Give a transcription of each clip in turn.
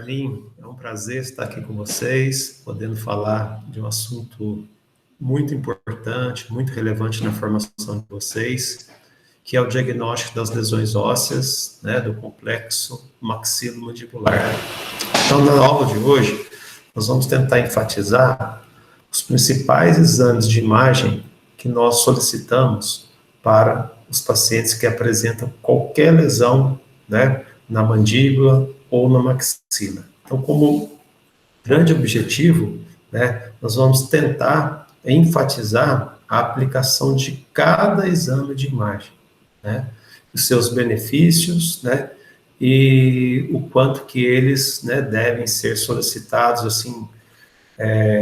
Carlinhos, é um prazer estar aqui com vocês, podendo falar de um assunto muito importante, muito relevante na formação de vocês, que é o diagnóstico das lesões ósseas, né, do complexo maxilomandibular. Então, na aula de hoje, nós vamos tentar enfatizar os principais exames de imagem que nós solicitamos para os pacientes que apresentam qualquer lesão, né, na mandíbula ou na maxila. Então, como grande objetivo, né, nós vamos tentar enfatizar a aplicação de cada exame de imagem, né, os seus benefícios, né, e o quanto que eles, né, devem ser solicitados, assim,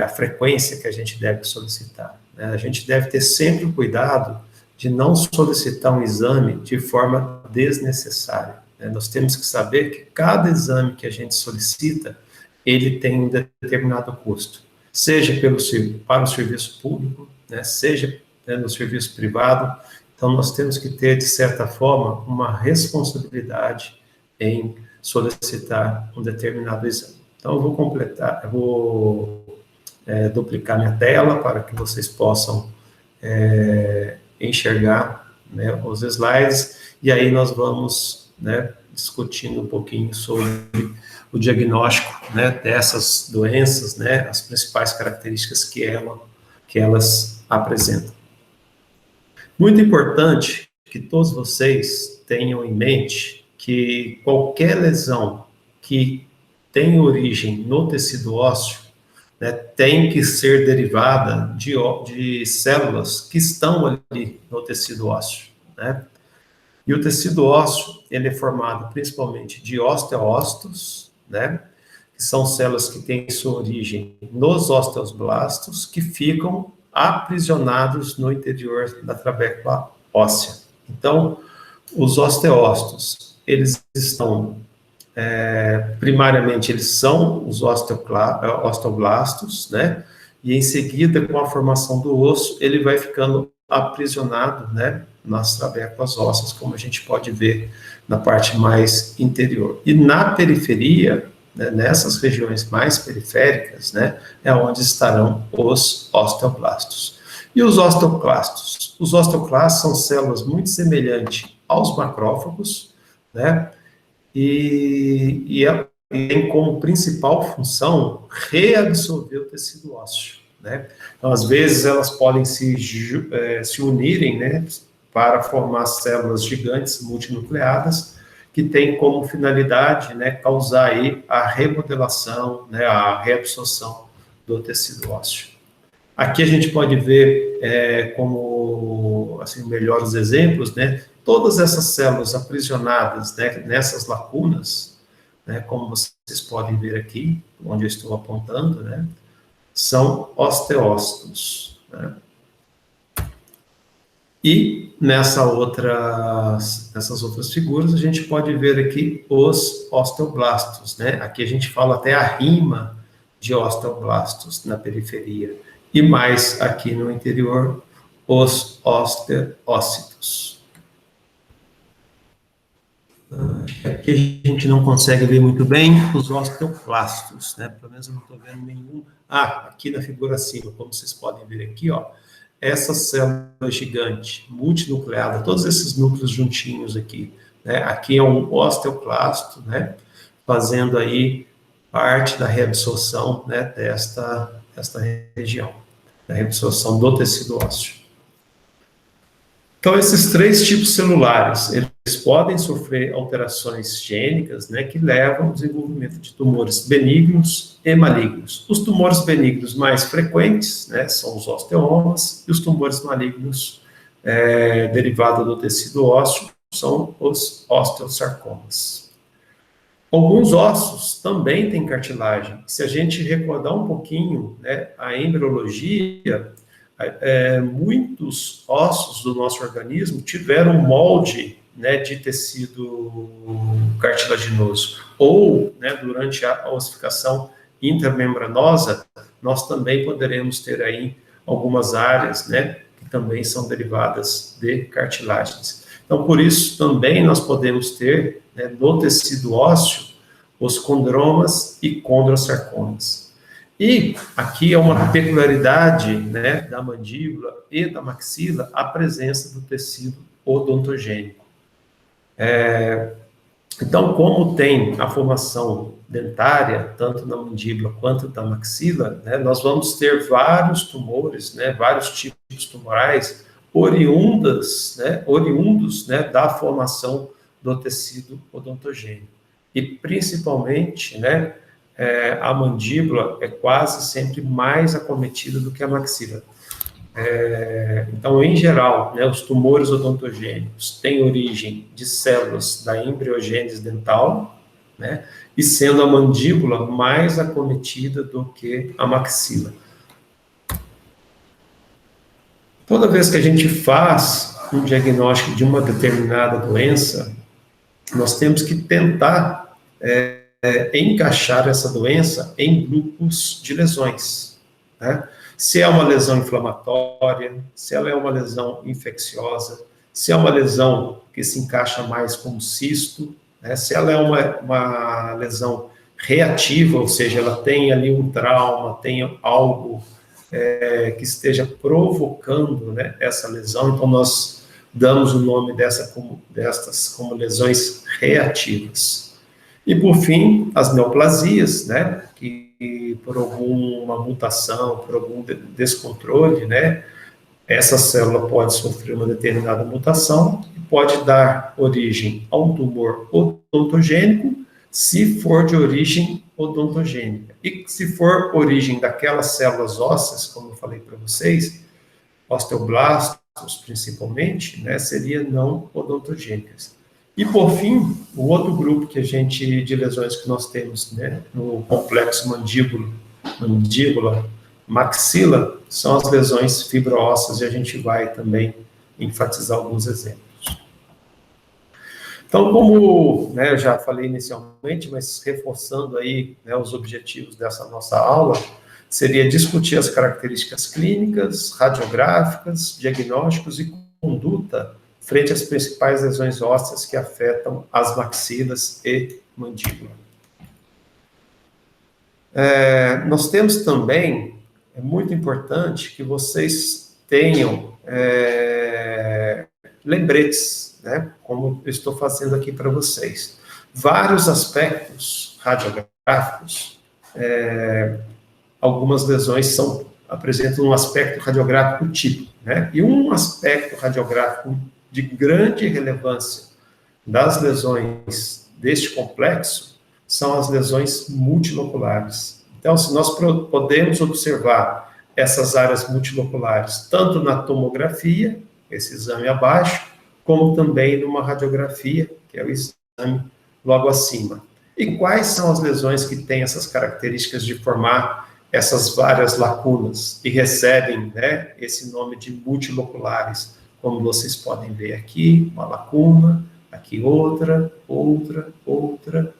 a frequência que a gente deve solicitar, né? A gente deve ter sempre o cuidado de não solicitar um exame de forma desnecessária, né? Nós temos que saber que cada exame que a gente solicita, ele tem um determinado custo, seja para o serviço público, né, seja, né, no serviço privado. Então, nós temos que ter, de certa forma, uma responsabilidade em solicitar um determinado exame. Então, eu vou duplicar minha tela para que vocês possam enxergar, né, os slides, e aí nós vamos, né, discutindo um pouquinho sobre o diagnóstico, né, dessas doenças, né, as principais características que elas apresentam. Muito importante que todos vocês tenham em mente que qualquer lesão que tem origem no tecido ósseo, né, tem que ser derivada de células que estão ali no tecido ósseo, né? E o tecido ósseo, ele é formado principalmente de osteócitos, né, que são células que têm sua origem nos osteoblastos, que ficam aprisionados no interior da trabécula óssea. Então, os osteócitos, eles estão, primariamente, eles são os osteoblastos, né? E em seguida, com a formação do osso, ele vai ficando aprisionado, né, nas trabéculas ósseas, como a gente pode ver na parte mais interior. E na periferia, né, nessas regiões mais periféricas, né, é onde estarão os osteoblastos. E os osteoclastos? Os osteoclastos são células muito semelhantes aos macrófagos, né, e tem como principal função reabsorver o tecido ósseo, né? Então, às vezes, elas podem se unirem, né, para formar células gigantes multinucleadas, que têm como finalidade, né, causar aí a remodelação, né, a reabsorção do tecido ósseo. Aqui a gente pode ver como, assim, melhores exemplos, né, todas essas células aprisionadas, né, nessas lacunas, né, como vocês podem ver aqui, onde eu estou apontando, né, são osteócitos, né? E nessas outras figuras, a gente pode ver aqui os osteoblastos, né? Aqui a gente fala até a rima de osteoblastos na periferia. E mais aqui no interior, os osteócitos. Aqui a gente não consegue ver muito bem os osteoclastos, né? Pelo menos eu não estou vendo nenhum. Aqui na figura acima, como vocês podem ver aqui, ó, essa célula gigante, multinucleada, todos esses núcleos juntinhos aqui, né? Aqui é um osteoclasto, né? Fazendo aí parte da reabsorção, né, desta região, da reabsorção do tecido ósseo. Então, esses três tipos celulares, eles podem sofrer alterações gênicas, né, que levam ao desenvolvimento de tumores benignos e malignos. Os tumores benignos mais frequentes, né, são os osteomas, e os tumores malignos derivados do tecido ósseo são os osteosarcomas. Alguns ossos também têm cartilagem. Se a gente recordar um pouquinho, né, a embriologia, muitos ossos do nosso organismo tiveram molde, né, de tecido cartilaginoso, ou, né, durante a ossificação intramembranosa, nós também poderemos ter aí algumas áreas, né, que também são derivadas de cartilagens. Então, por isso, também nós podemos ter, né, no tecido ósseo, os condromas e condrosarcomas. E aqui é uma peculiaridade, né, da mandíbula e da maxila, a presença do tecido odontogênico. Então, como tem a formação dentária, tanto na mandíbula quanto na maxila, né, nós vamos ter vários tumores, né, vários tipos tumorais oriundos, né, da formação do tecido odontogênico. E, principalmente, né, a mandíbula é quase sempre mais acometida do que a maxila. Então, em geral, né, os tumores odontogênicos têm origem de células da embriogênese dental, né, e sendo a mandíbula mais acometida do que a maxila. Toda vez que a gente faz um diagnóstico de uma determinada doença, nós temos que tentar encaixar essa doença em grupos de lesões, né? Se é uma lesão inflamatória, se ela é uma lesão infecciosa, se é uma lesão que se encaixa mais como cisto, né? Se ela é uma lesão reativa, ou seja, ela tem ali um trauma, tem algo que esteja provocando, né, essa lesão, então nós damos o nome destas como lesões reativas. E, por fim, as neoplasias, né, que por alguma mutação, por algum descontrole, né, essa célula pode sofrer uma determinada mutação e pode dar origem a um tumor odontogênico, se for de origem odontogênica. E se for origem daquelas células ósseas, como eu falei para vocês, osteoblastos principalmente, né, seria não odontogênicas. E, por fim, o outro grupo de lesões que nós temos, né, no complexo mandíbula, maxila, são as lesões fibro-ósseas, e a gente vai também enfatizar alguns exemplos. Então, como, né, eu já falei inicialmente, mas reforçando aí, né, os objetivos dessa nossa aula, seria discutir as características clínicas, radiográficas, diagnósticos e conduta frente às principais lesões ósseas que afetam as maxilas e mandíbula. Nós temos também, é muito importante que vocês tenham lembretes, né, como eu estou fazendo aqui para vocês. Vários aspectos radiográficos, algumas lesões apresentam um aspecto radiográfico típico, né, e um aspecto radiográfico de grande relevância das lesões deste complexo são as lesões multiloculares. Então, se nós podemos observar essas áreas multiloculares, tanto na tomografia, esse exame abaixo, como também numa radiografia, que é o exame logo acima. E quais são as lesões que têm essas características de formar essas várias lacunas e recebem, né, esse nome de multiloculares? Como vocês podem ver aqui, uma lacuna, aqui outra,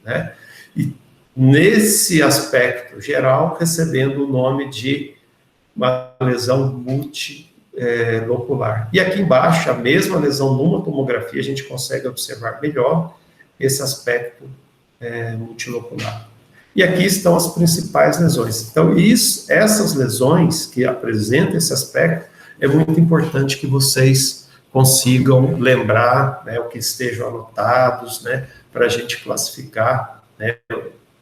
né? E nesse aspecto geral, recebendo o nome de uma lesão multilocular. E aqui embaixo, a mesma lesão numa tomografia, a gente consegue observar melhor esse aspecto multilocular. E aqui estão as principais lesões. Então, essas lesões que apresentam esse aspecto, é muito importante que vocês consigam lembrar, né, o que estejam anotados, né, para a gente classificar, né,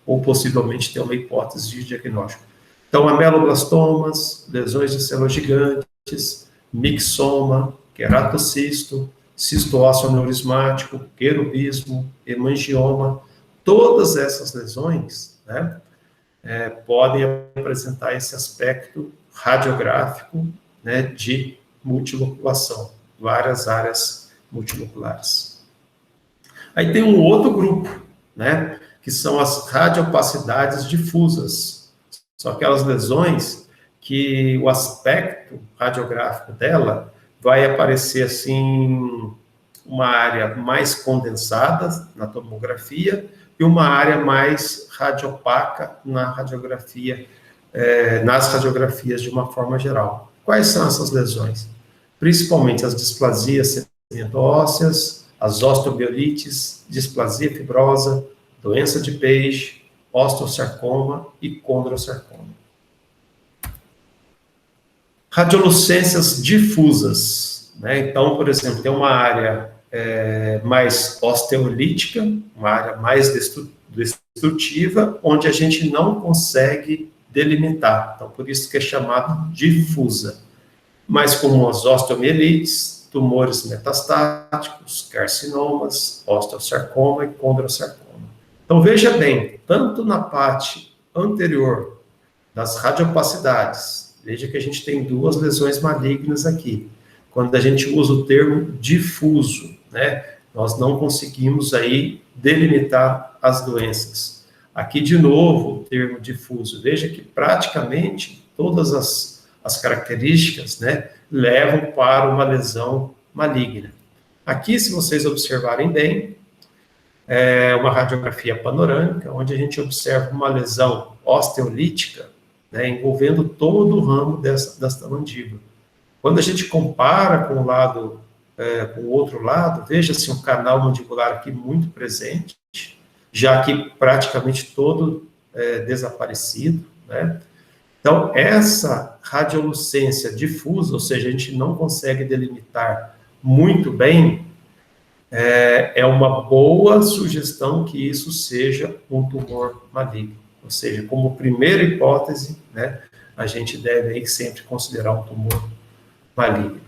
ou possivelmente ter uma hipótese de diagnóstico. Então, ameloblastomas, lesões de células gigantes, mixoma, queratocisto, cisto ósseo aneurismático, querubismo, hemangioma, todas essas lesões, né, podem apresentar esse aspecto radiográfico, né, de multiloculação, várias áreas multiloculares. Aí tem um outro grupo, né, que são as radiopacidades difusas. São aquelas lesões que o aspecto radiográfico dela vai aparecer assim, uma área mais condensada na tomografia e uma área mais radiopaca na radiografia, nas radiografias de uma forma geral. Quais são essas lesões? Principalmente as displasias segmento-ósseas, as osteomielites, displasia fibrosa, doença de Page, osteosarcoma e condrosarcoma. Radiolucências difusas, né? Então, por exemplo, tem uma área mais osteolítica, uma área mais destrutiva, onde a gente não consegue delimitar. Então, por isso que é chamado difusa. Mas como as osteomielites, tumores metastáticos, carcinomas, osteosarcoma e condrosarcoma. Então, veja bem, tanto na parte anterior das radiopacidades, veja que a gente tem duas lesões malignas aqui. Quando a gente usa o termo difuso, né, nós não conseguimos aí delimitar as doenças. Aqui, de novo, o termo difuso. Veja que praticamente todas as características, né, levam para uma lesão maligna. Aqui, se vocês observarem bem, é uma radiografia panorâmica, onde a gente observa uma lesão osteolítica, né, envolvendo todo o ramo desta mandíbula. Quando a gente compara com com o outro lado, veja-se um canal mandibular aqui muito presente, já que praticamente todo desaparecido, né? Então, essa radiolucência difusa, ou seja, a gente não consegue delimitar muito bem, é uma boa sugestão que isso seja um tumor maligno. Ou seja, como primeira hipótese, né, a gente deve aí sempre considerar um tumor maligno.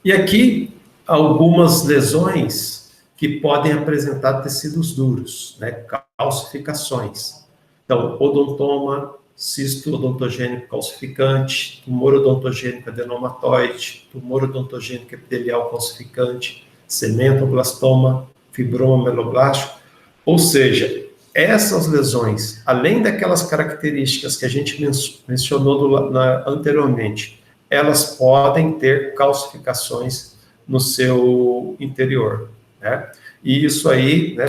E aqui, algumas lesões que podem apresentar tecidos duros, né, calcificações. Então, odontoma, cisto odontogênico calcificante, tumor odontogênico adenomatoide, tumor odontogênico epitelial calcificante, cementoblastoma, fibroma meloblástico. Ou seja, essas lesões, além daquelas características que a gente mencionou anteriormente, elas podem ter calcificações no seu interior, né? E isso aí, né,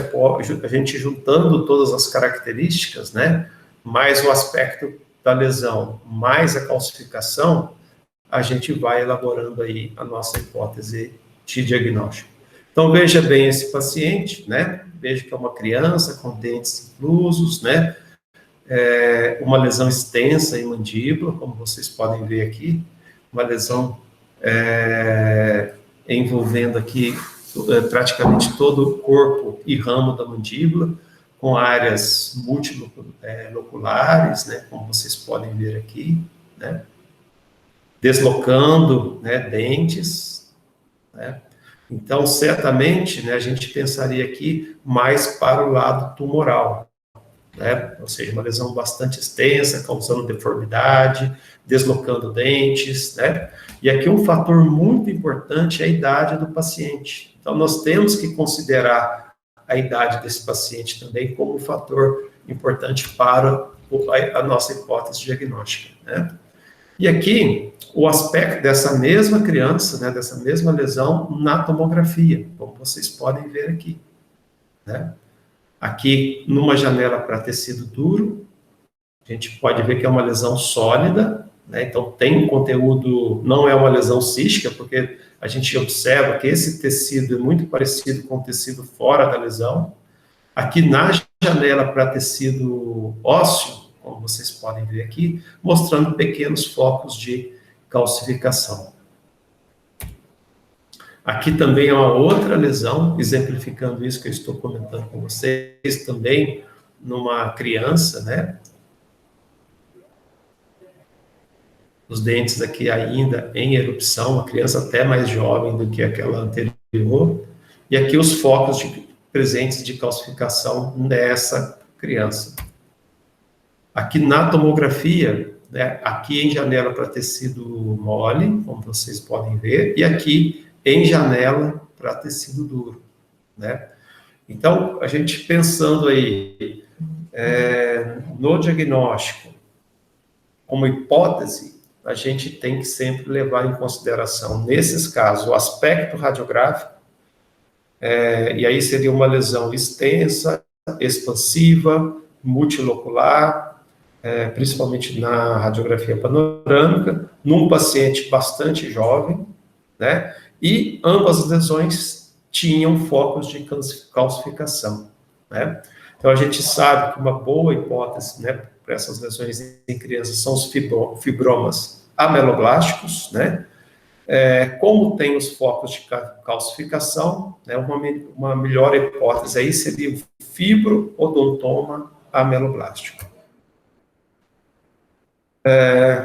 a gente juntando todas as características, né, mais o aspecto da lesão, mais a calcificação, a gente vai elaborando aí a nossa hipótese de diagnóstico. Então, veja bem esse paciente, né? Veja que é uma criança com dentes inclusos, né? Uma lesão extensa em mandíbula, como vocês podem ver aqui, uma lesão envolvendo aqui praticamente todo o corpo e ramo da mandíbula, com áreas multiloculares, né? Como vocês podem ver aqui, né? Deslocando, né, dentes, né? Então, certamente, né, a gente pensaria aqui mais para o lado tumoral, né? Ou seja, uma lesão bastante extensa, causando deformidade, deslocando dentes, né? E aqui um fator muito importante é a idade do paciente. Então, nós temos que considerar a idade desse paciente também como um fator importante para a nossa hipótese diagnóstica, né? E aqui, o aspecto dessa mesma criança, né, dessa mesma lesão na tomografia, como vocês podem ver aqui, né? Aqui, numa janela para tecido duro, a gente pode ver que é uma lesão sólida, né? Então tem um conteúdo, não é uma lesão cística, porque a gente observa que esse tecido é muito parecido com o tecido fora da lesão. Aqui na janela para tecido ósseo, como vocês podem ver aqui, mostrando pequenos focos de calcificação. Aqui também é uma outra lesão, exemplificando isso que eu estou comentando com vocês, também numa criança, né? Os dentes aqui ainda em erupção, uma criança até mais jovem do que aquela anterior, e aqui os focos presentes de calcificação nessa criança. Aqui na tomografia, né, aqui em janela para tecido mole, como vocês podem ver, e aqui em janela para tecido duro, né? Então, a gente pensando aí no diagnóstico, como hipótese, a gente tem que sempre levar em consideração, nesses casos, o aspecto radiográfico, e aí seria uma lesão extensa, expansiva, multilocular, principalmente na radiografia panorâmica, num paciente bastante jovem, né? E ambas as lesões tinham focos de calcificação, né? Então, a gente sabe que uma boa hipótese, né, para essas lesões em crianças são os fibromas ameloblásticos, né? Como tem os focos de calcificação, né, uma melhor hipótese aí seria o fibrodontoma ameloblástico.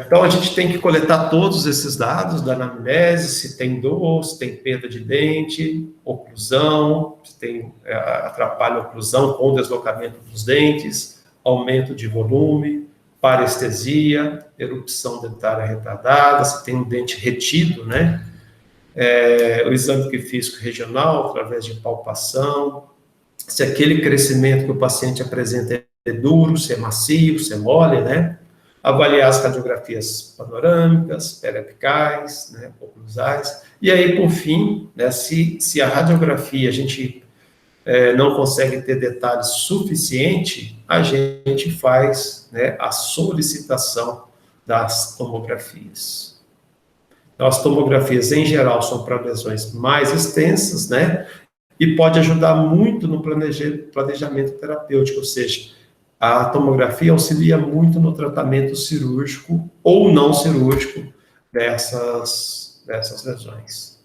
Então, a gente tem que coletar todos esses dados da anamnese, se tem dor, se tem perda de dente, oclusão, se tem atrapalho a oclusão com deslocamento dos dentes, aumento de volume, parestesia, erupção dentária retardada, se tem um dente retido, né? O exame físico regional, através de palpação, se aquele crescimento que o paciente apresenta é duro, se é macio, se é mole, né? Avaliar as radiografias panorâmicas, periapicais, né, oclusais, e aí, por fim, né, se a radiografia a gente não consegue ter detalhes suficiente, a gente faz, né, a solicitação das tomografias. Então, as tomografias, em geral, são para lesões mais extensas, né, e pode ajudar muito no planejamento terapêutico, ou seja, a tomografia auxilia muito no tratamento cirúrgico ou não cirúrgico dessas lesões.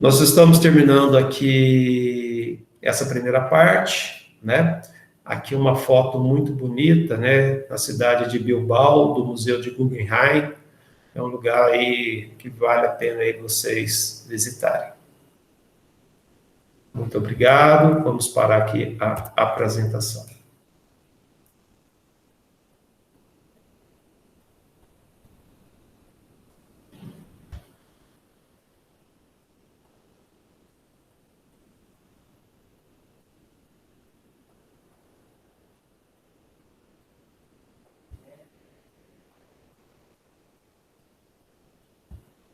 Nós estamos terminando aqui essa primeira parte, né? Aqui uma foto muito bonita, né? Na cidade de Bilbao, do Museu de Guggenheim. É um lugar aí que vale a pena aí vocês visitarem. Muito obrigado. Vamos parar aqui a apresentação.